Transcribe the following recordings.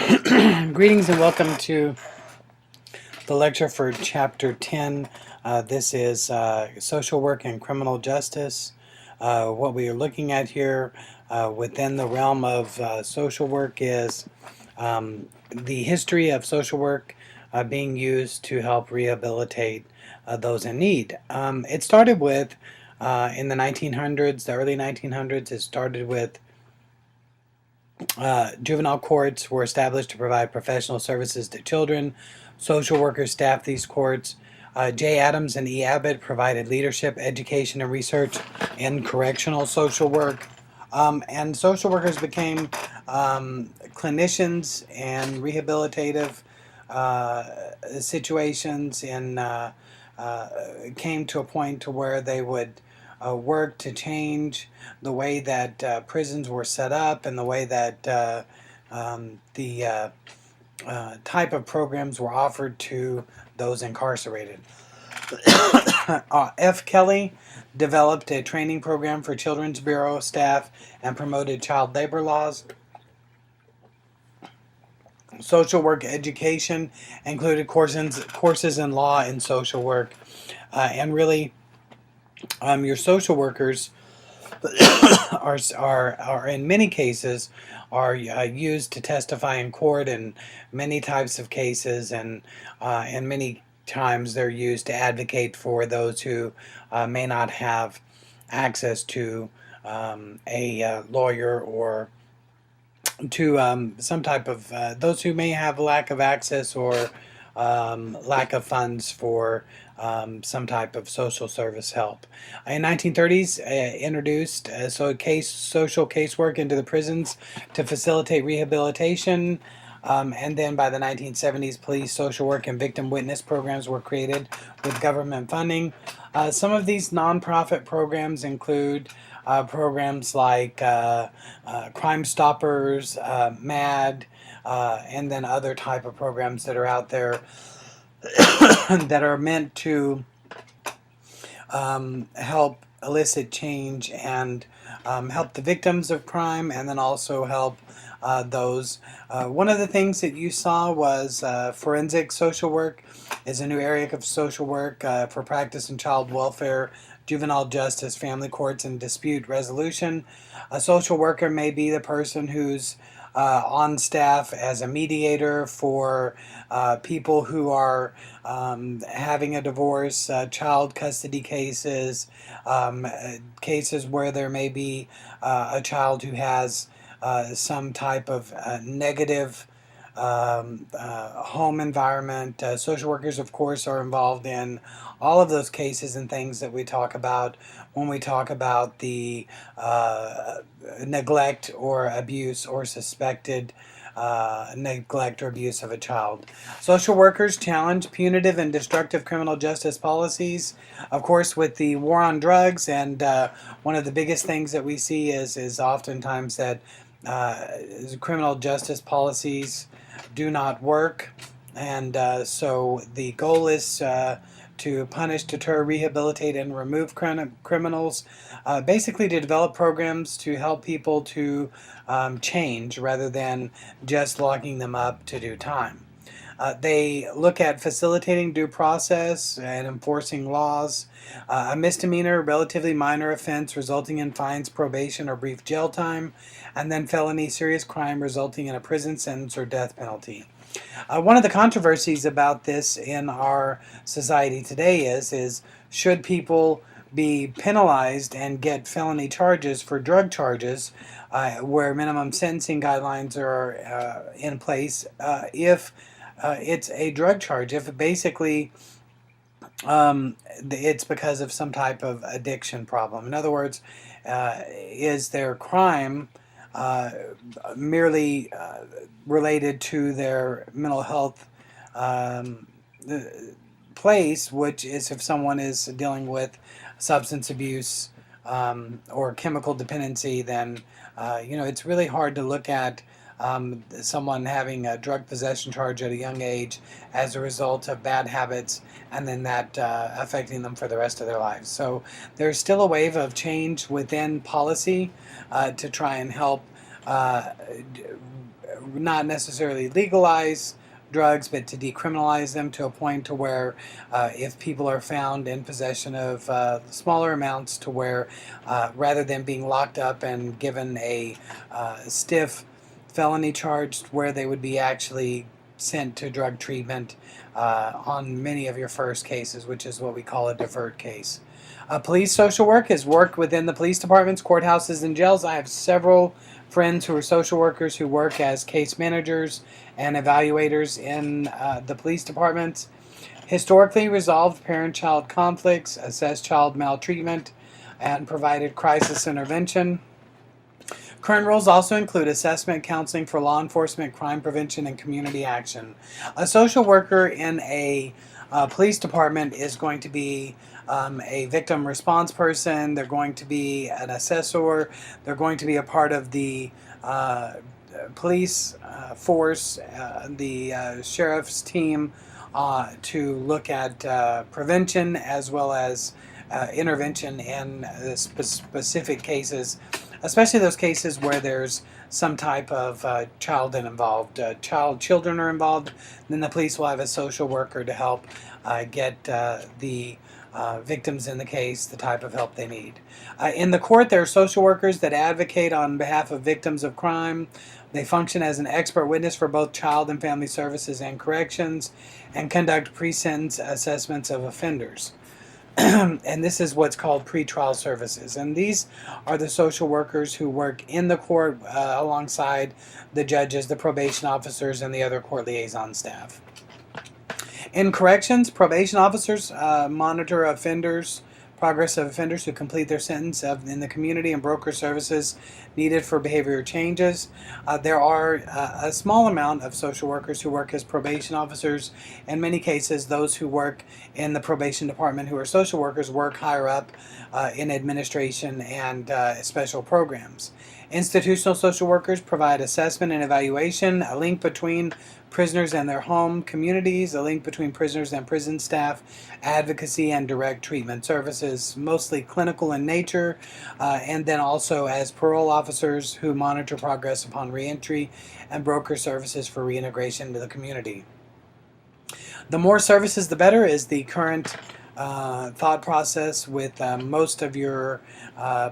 Greetings and welcome to the lecture for Chapter 10. This is Social Work and Criminal Justice. What we are looking at here within the realm of social work is the history of social work being used to help rehabilitate those in need. It started with, in the 1900s, the early 1900s, it started with juvenile courts were established to provide professional services to children. Social workers staffed these courts. J. Adams and E. Abbott provided leadership, education, and research in correctional social work. And social workers became clinicians and rehabilitative situations came to a point to where they would work to change the way that prisons were set up and the way that the type of programs were offered to those incarcerated. F. Kelly developed a training program for Children's Bureau staff and promoted child labor laws. Social work education included courses in law and social work. And really, your social workers are in many cases are used to testify in court in many types of cases, and many times they're used to advocate for those who may not have access to a lawyer, or to some type of those who may have a lack of access or lack of funds for some type of social service help. In 1930s, introduced social casework into the prisons to facilitate rehabilitation. And then by the 1970s, police social work and victim witness programs were created with government funding. Some of these nonprofit programs include programs like Crime Stoppers, MAD, and then other type of programs that are out there that are meant to help elicit change and help the victims of crime, and then also help those. One of the things that you saw was forensic social work is a new area of social work for practice in child welfare, juvenile justice, family courts, and dispute resolution. A social worker may be the person who's on staff as a mediator for people who are having a divorce, child custody cases, cases where there may be a child who has some type of negative home environment. Social workers, of course, are involved in all of those cases and things that we talk about when we talk about the neglect or abuse or suspected neglect or abuse of a child. Social workers challenge punitive and destructive criminal justice policies. Of course, with the war on drugs, and one of the biggest things that we see is oftentimes that criminal justice policies do not work, and so the goal is to punish, deter, rehabilitate, and remove criminals, basically to develop programs to help people to change rather than just locking them up to do time. They look at facilitating due process and enforcing laws. A misdemeanor, relatively minor offense resulting in fines, probation, or brief jail time, and then felony serious crime resulting in a prison sentence or death penalty. One of the controversies about this in our society today is should people be penalized and get felony charges for drug charges where minimum sentencing guidelines are in place if it's a drug charge, if basically it's because of some type of addiction problem. In other words, is their crime merely related to their mental health place, which is if someone is dealing with substance abuse or chemical dependency, then it's really hard to look at someone having a drug possession charge at a young age as a result of bad habits, and then that affecting them for the rest of their lives. So there's still a wave of change within policy to try and help not necessarily legalize drugs, but to decriminalize them to a point to where if people are found in possession of smaller amounts, to where rather than being locked up and given a stiff felony charge, where they would be actually sent to drug treatment on many of your first cases, which is what we call a divert case. Police social work is work within the police departments, courthouses, and jails. I have several friends who are social workers who work as case managers and evaluators in the police departments. Historically resolved parent-child conflicts, assessed child maltreatment, and provided crisis intervention. Current roles also include assessment, counseling for law enforcement, crime prevention, and community action. A social worker in a police department is going to be a victim response person. They're going to be an assessor. They're going to be a part of the police force, the sheriff's team, to look at prevention as well as intervention in specific cases, especially those cases where there's some type of child involved. Children are involved, then the police will have a social worker to help get the victims in the case the type of help they need. In the court, there are social workers that advocate on behalf of victims of crime. They function as an expert witness for both child and family services and corrections, and conduct pre-sentence assessments of offenders. And this is what's called pretrial services. And these are the social workers who work in the court alongside the judges, the probation officers, and the other court liaison staff. In corrections, probation officers monitor offenders, progress of offenders who complete their sentence in the community, and broker services needed for behavior changes. There are a small amount of social workers who work as probation officers. In many cases, those who work in the probation department who are social workers work higher up in administration and special programs. Institutional social workers provide assessment and evaluation, a link between prisoners and their home communities, a link between prisoners and prison staff, advocacy and direct treatment services, mostly clinical in nature, and then also as parole officers who monitor progress upon reentry, and broker services for reintegration into the community. The more services, the better is the current thought process with most of your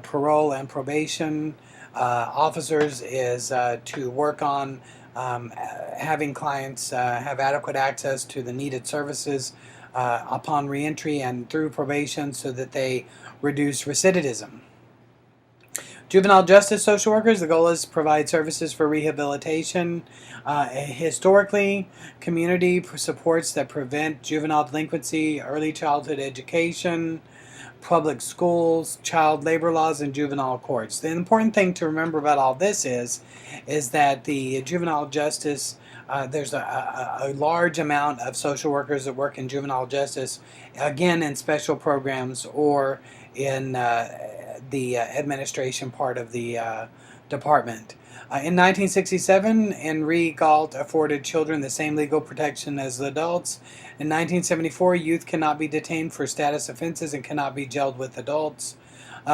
parole and probation officers is to work on having clients have adequate access to the needed services upon reentry and through probation so that they reduce recidivism. Juvenile justice social workers, the goal is to provide services for rehabilitation. Historically, community supports that prevent juvenile delinquency, early childhood education, public schools, child labor laws, and juvenile courts. The important thing to remember about all this is that the juvenile justice, there's a large amount of social workers that work in juvenile justice, again in special programs or in the administration part of the department. In 1967, Henri Galt afforded children the same legal protection as adults. In 1974, youth cannot be detained for status offenses and cannot be jailed with adults.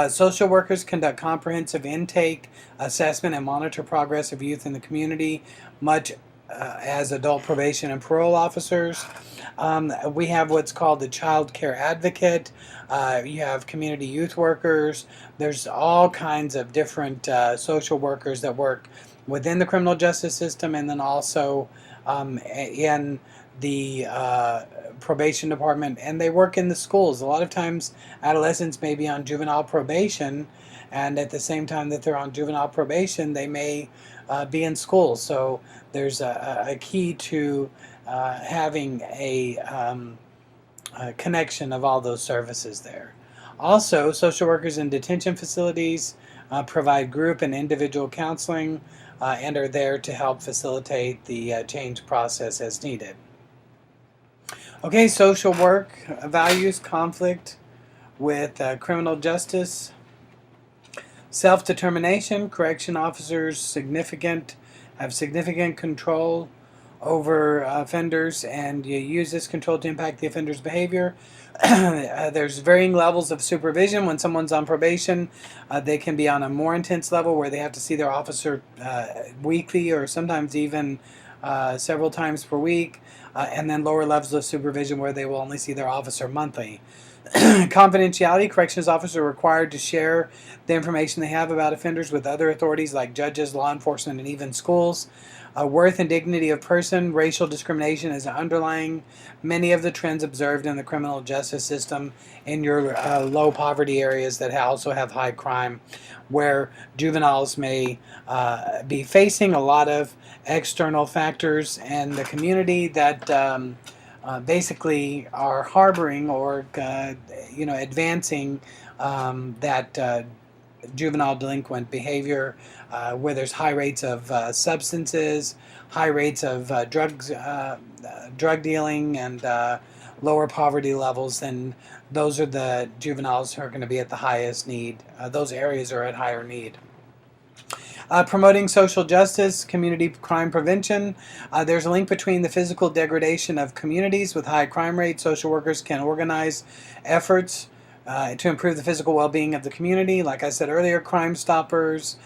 Social workers conduct comprehensive intake, assessment, and monitor progress of youth in the community, much as adult probation and parole officers. We have what's called the child care advocate. You have community youth workers. There's all kinds of different social workers that work within the criminal justice system and then also in the probation department, and they work in the schools. A lot of times adolescents may be on juvenile probation, and at the same time that they're on juvenile probation they may be in school. So there's a key to having a connection of all those services there. Also, social workers in detention facilities provide group and individual counseling and are there to help facilitate the change process as needed. Okay, social work values conflict with criminal justice. Self-determination, correction officers have significant control over offenders, and you use this control to impact the offender's behavior. There's varying levels of supervision. When someone's on probation, they can be on a more intense level where they have to see their officer weekly, or sometimes even several times per week, and then lower levels of supervision where they will only see their officer monthly. Confidentiality. Corrections officers are required to share the information they have about offenders with other authorities like judges, law enforcement, and even schools. Worth and dignity of person. Racial discrimination is underlying many of the trends observed in the criminal justice system in your low poverty areas that also have high crime, where juveniles may be facing a lot of external factors in the community that basically are harboring or advancing that juvenile delinquent behavior, where there's high rates of substances, high rates of drug dealing, and lower poverty levels. Then those are the juveniles who are going to be at the highest need. Those areas are at higher need. Promoting social justice, community crime prevention. There's a link between the physical degradation of communities with high crime rates. Social workers can organize efforts to improve the physical well-being of the community. Like I said earlier, Crime Stoppers,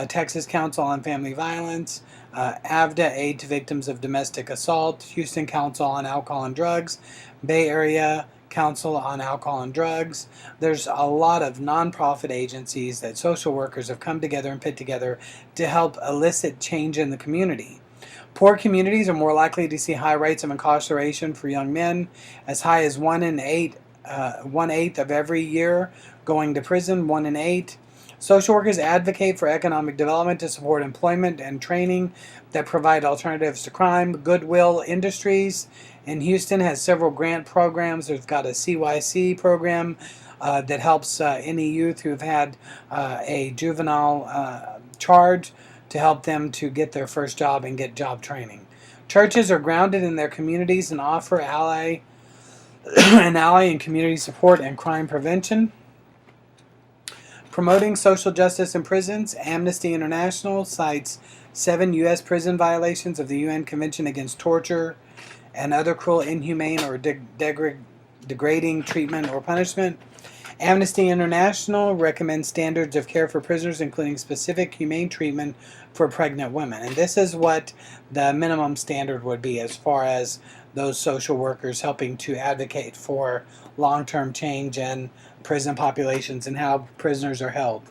Texas Council on Family Violence, AVDA, Aid to Victims of Domestic Assault, Houston Council on Alcohol and Drugs, Bay Area Council on Alcohol and Drugs. There's a lot of nonprofit agencies that social workers have come together and put together to help elicit change in the community. Poor communities are more likely to see high rates of incarceration for young men, as high as 1 in 8, 1/8 of every year going to prison, 1 in 8. Social workers advocate for economic development to support employment and training that provide alternatives to crime. Goodwill Industries in Houston has several grant programs. They've got a CYC program that helps any youth who've had a juvenile charge to help them to get their first job and get job training. Churches are grounded in their communities and offer an ally in community support and crime prevention. Promoting social justice in prisons. Amnesty International cites 7 U.S. prison violations of the UN Convention Against Torture and other cruel, inhumane, or degrading treatment or punishment. Amnesty International recommends standards of care for prisoners, including specific humane treatment for pregnant women. And this is what the minimum standard would be as far as those social workers helping to advocate for long-term change in prison populations and how prisoners are held.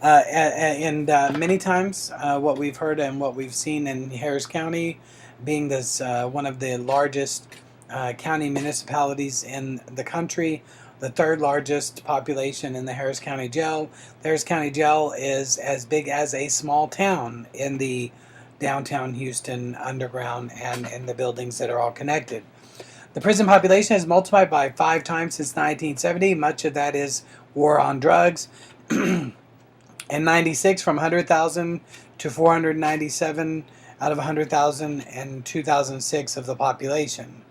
And many times what we've heard and what we've seen in Harris County, being this one of the largest county municipalities in the country, the 3rd largest population in the Harris County Jail. The Harris County Jail is as big as a small town in the downtown Houston underground and in the buildings that are all connected. The prison population has multiplied by 5 times since 1970. Much of that is war on drugs. In 96, from 100,000 to 497 out of 100,000 in 2006 of the population.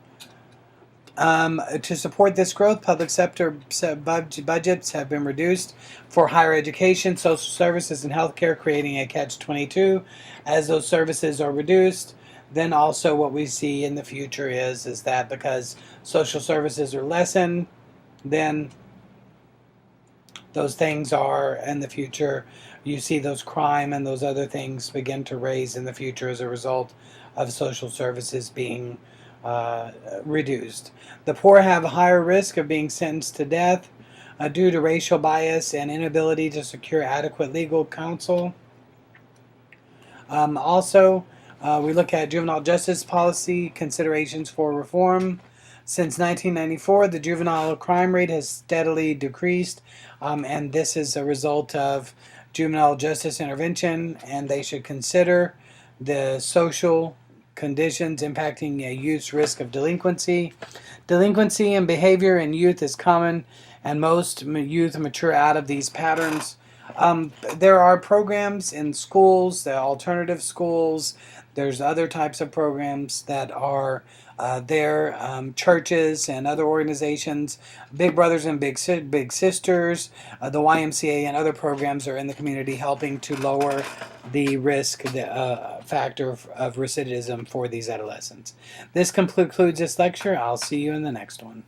To support this growth, public sector budgets have been reduced for higher education, social services, and healthcare, creating a catch-22. As those services are reduced, then also what we see in the future is that because social services are lessened, then those things are in the future, you see those crime and those other things begin to raise in the future as a result of social services being reduced. The poor have a higher risk of being sentenced to death due to racial bias and inability to secure adequate legal counsel. Also, we look at juvenile justice policy considerations for reform. Since 1994, the juvenile crime rate has steadily decreased, and this is a result of juvenile justice intervention, and they should consider the social conditions impacting a youth's risk of delinquency. Delinquency and behavior in youth is common, and most youth mature out of these patterns There are programs in schools, the alternative schools. There's other types of programs that are there, churches and other organizations, Big Brothers and Big Sisters, the YMCA, and other programs are in the community helping to lower the risk, the factor of recidivism for these adolescents. This concludes this lecture. I'll see you in the next one.